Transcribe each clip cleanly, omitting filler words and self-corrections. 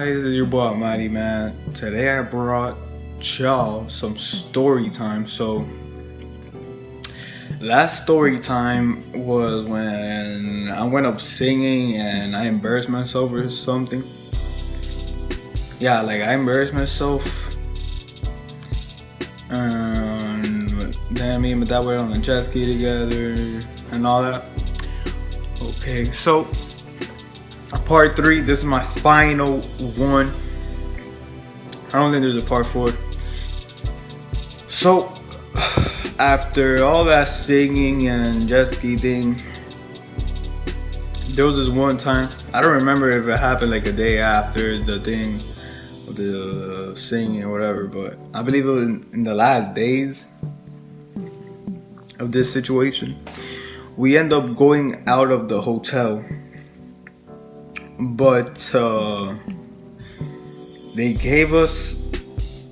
guys? It's your boy Mighty Man. Today I brought y'all some story time. So last story time was when I went up singing and I embarrassed myself or something. Yeah, like I embarrassed myself. Then me and my dad went on a jet ski together and all that. Okay, so part 3, this is my final one. I don't think there's a part 4. So after all that singing and jet ski thing, there was this one time, I don't remember if it happened like a day after the thing, the singing or whatever, but I believe it was in the last days of this situation. We end up going out of the hotel, but they gave us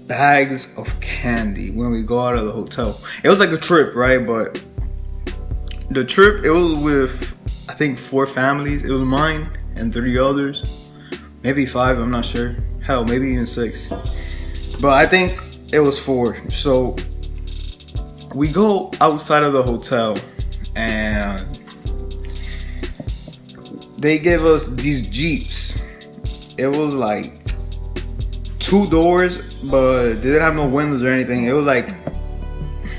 bags of candy when we go out of the hotel. It was like a trip, right? But the trip, it was with I think 4 families. It was mine and 3 others, maybe 5, I'm not sure. Hell, maybe even 6, but I think it was 4. So we go outside of the hotel and they gave us these Jeeps. It was like 2 doors, but they didn't have no windows or anything. It was like,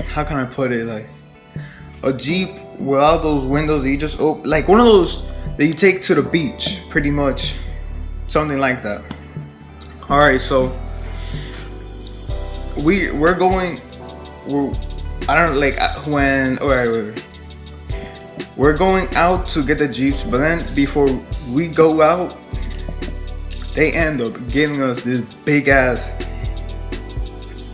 how can I put it, like a Jeep without those windows that you just open, like one of those that you take to the beach, pretty much, something like that. All right, so we're going. I don't like when. Wait. We're going out to get the Jeeps, but then before we go out, they end up giving us this big ass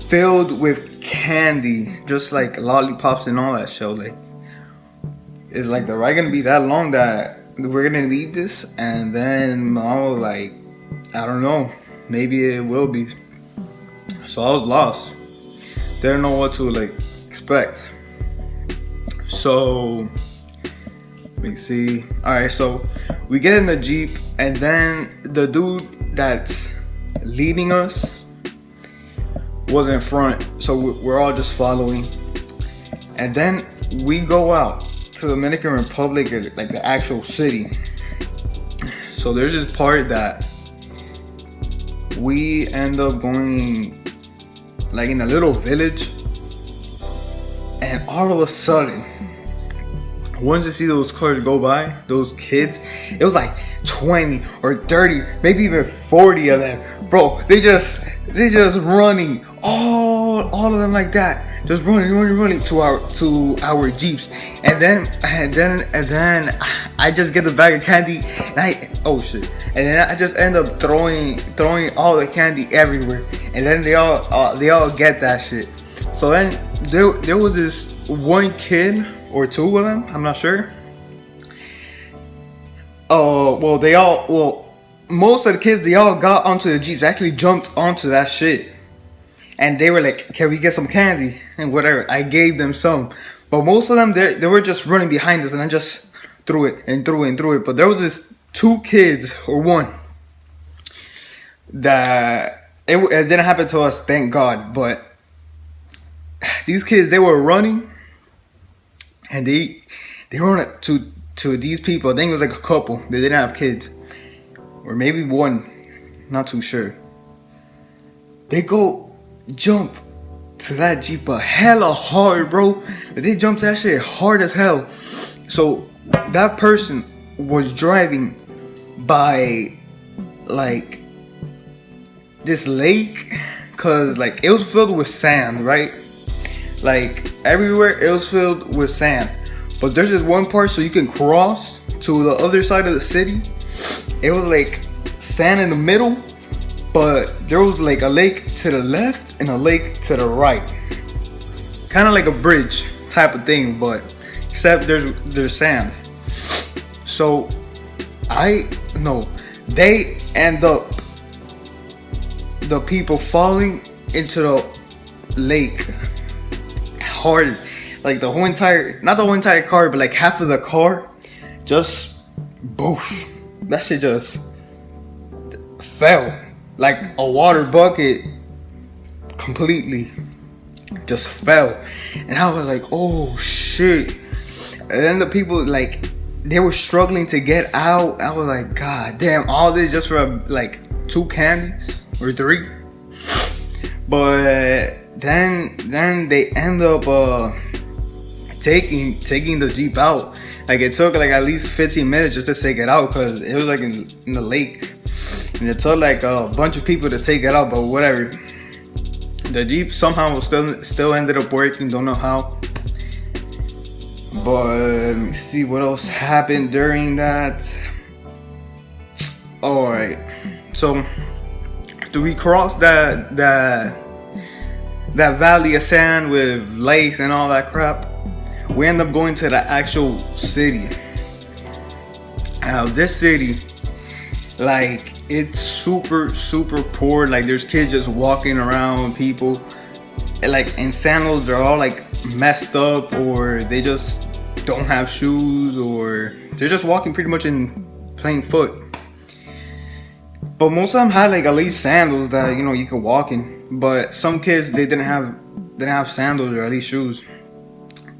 filled with candy, just like lollipops and all that shit. Like, it's like the ride gonna be that long that we're gonna need this, and then I was like, I don't know, maybe it will be. So I was lost, didn't know what to like expect. So let me see. Alright, so we get in the Jeep, and then the dude that's leading us was in front, so we're all just following. And then we go out to the Dominican Republic, like the actual city. So there's this part that we end up going like in a little village, and all of a sudden, once you see those cars go by, those kids, it was like 20 or 30, maybe even 40 of them, bro. They just running, all of them like that, just running to our Jeeps, and then I just get the bag of candy, and and then I just end up throwing all the candy everywhere, and then they all get that shit. So then there was this one kid or 2 of them, I'm not sure. Most of the kids, they all got onto the Jeeps, actually jumped onto that shit. And they were like, can we get some candy? And whatever, I gave them some. But most of them, they were just running behind us, and I just threw it. But there was this 2 kids, or 1, that it didn't happen to us, thank God. But these kids, they were running, and they run to these people. I think it was like a couple. They didn't have kids, or maybe 1, not too sure. They go jump to that Jeep hella hard, bro. They jumped that shit hard as hell. So that person was driving by like this lake, cause like it was filled with sand, right? Like everywhere it was filled with sand, but there's this one part so you can cross to the other side of the city. It was like sand in the middle, but there was like a lake to the left and a lake to the right, kind of like a bridge type of thing, but except there's sand. So they end up, the people falling into the lake hard, like the whole entire, not the whole entire car, but like half of the car just boosh, that shit just fell like a water bucket completely just fell, and I was like, oh shit. And then the people, like, they were struggling to get out. I was like, god damn, all this just for like 2 candies or 3. But then they end up taking the Jeep out. Like, it took like at least 15 minutes just to take it out, because it was like in the lake, and it took like a bunch of people to take it out. But whatever, the Jeep somehow still ended up working. Don't know how. But let me see what else happened during that. All right, so after we crossed that valley of sand with lakes and all that crap, we end up going to the actual city. Now this city, like, it's super poor. Like, there's kids just walking around, people like in sandals. They're all like messed up, or they just don't have shoes, or they're just walking pretty much in plain foot. But most of them had like at least sandals that, you know, you could walk in. But some kids, they didn't have sandals or at least shoes.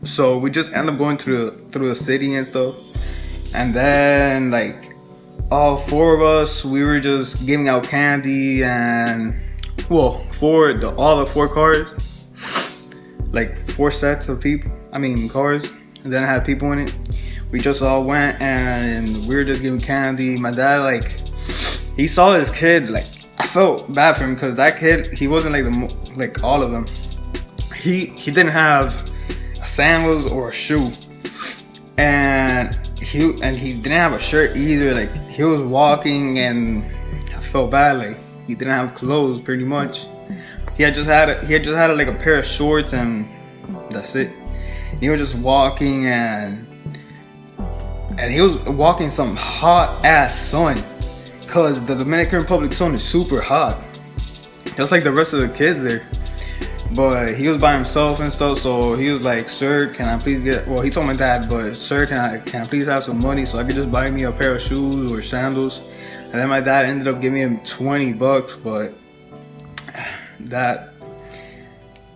So we just end up going through the city and stuff. And then, like, all 4 of us, we were just giving out candy, and well, all the 4 cars, like 4 sets of cars, and then I had people in it. We just all went and we were just giving candy. My dad, like, he saw this kid. Like, I felt bad for him, because that kid, he wasn't like all of them. He didn't have sandals or a shoe, and he didn't have a shirt either. Like, he was walking, and I felt bad. Like, he didn't have clothes pretty much. He had just had like a pair of shorts, and that's it. He was just walking, and he was walking some hot ass sun, cause the Dominican Republic sun is super hot, just like the rest of the kids there. But he was by himself and stuff, so he was like, sir, can I please get, well, he told my dad, but sir, can I please have some money so I could just buy me a pair of shoes or sandals? And then my dad ended up giving him $20, but that,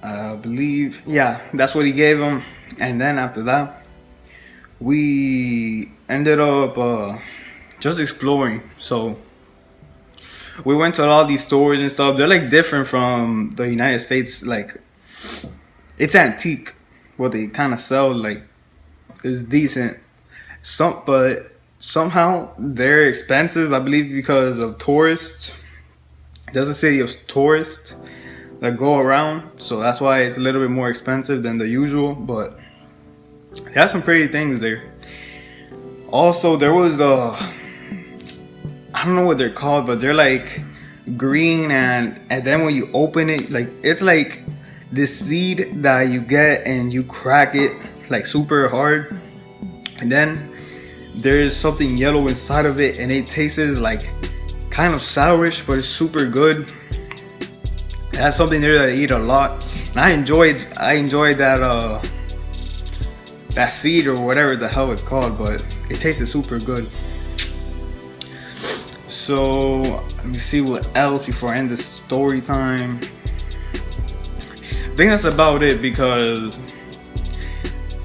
I believe, yeah, that's what he gave him. And then after that, we ended up just exploring. So we went to all these stores and stuff. They're like different from the United States. Like, it's antique. What they kind of sell, like, is decent. But somehow they're expensive, I believe, because of tourists. There's a city of tourists that go around, so that's why it's a little bit more expensive than the usual. But they have some pretty things there. Also, there was I don't know what they're called, but they're like green, and then when you open it, like, it's like this seed that you get and you crack it like super hard, and then there's something yellow inside of it, and it tastes like kind of sourish, but it's super good. That's something there that I eat a lot, and I enjoyed that seed or whatever the hell it's called, but it tasted super good. So let me see what else before I end this story time. I think that's about it, because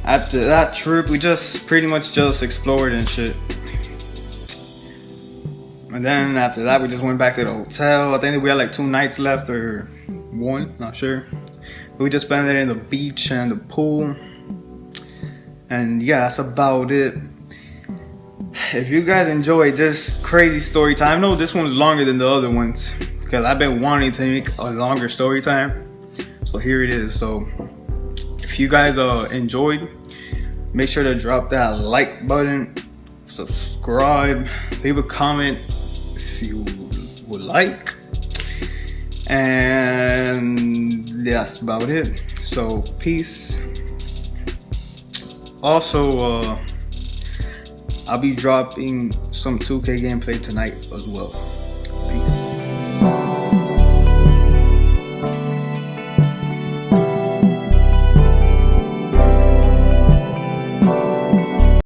after that trip we just pretty much just explored and shit. And then after that we just went back to the hotel. I think we had like 2 nights left, or 1, not sure. But we just spent it in the beach and the pool. And yeah, that's about it. If you guys enjoyed this crazy story time, I know this one's longer than the other ones, because I've been wanting to make a longer story time. So here it is. So if you guys enjoyed, make sure to drop that like button, subscribe, leave a comment if you would like, and that's about it. So peace. Also, I'll be dropping some 2K gameplay tonight as well.